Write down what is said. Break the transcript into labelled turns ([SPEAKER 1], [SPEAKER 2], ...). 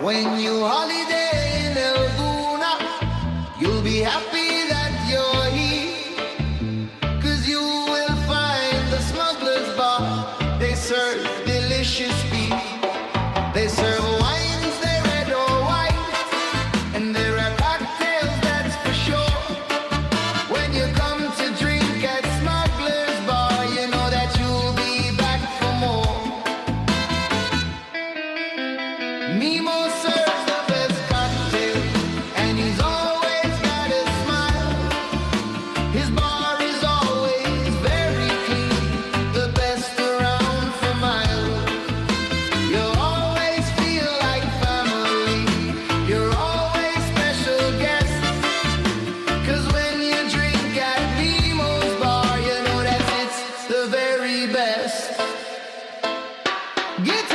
[SPEAKER 1] When you holiday in El Gouna, you'll be happy that you're here. 'Cause you will find the smugglers bar. They serve delicious beef. They serve wines, they're red or white. And there are cocktails, that's for sure. When you come to drink at smugglers bar, you know that you'll be back for more. Nemo serves the best cocktail, and he's always got a smile. His bar is always very clean, the best around for miles. You'll always feel like family, you're always special guests. 'Cause when you drink at Nemo's bar, you know that it's the very best. Get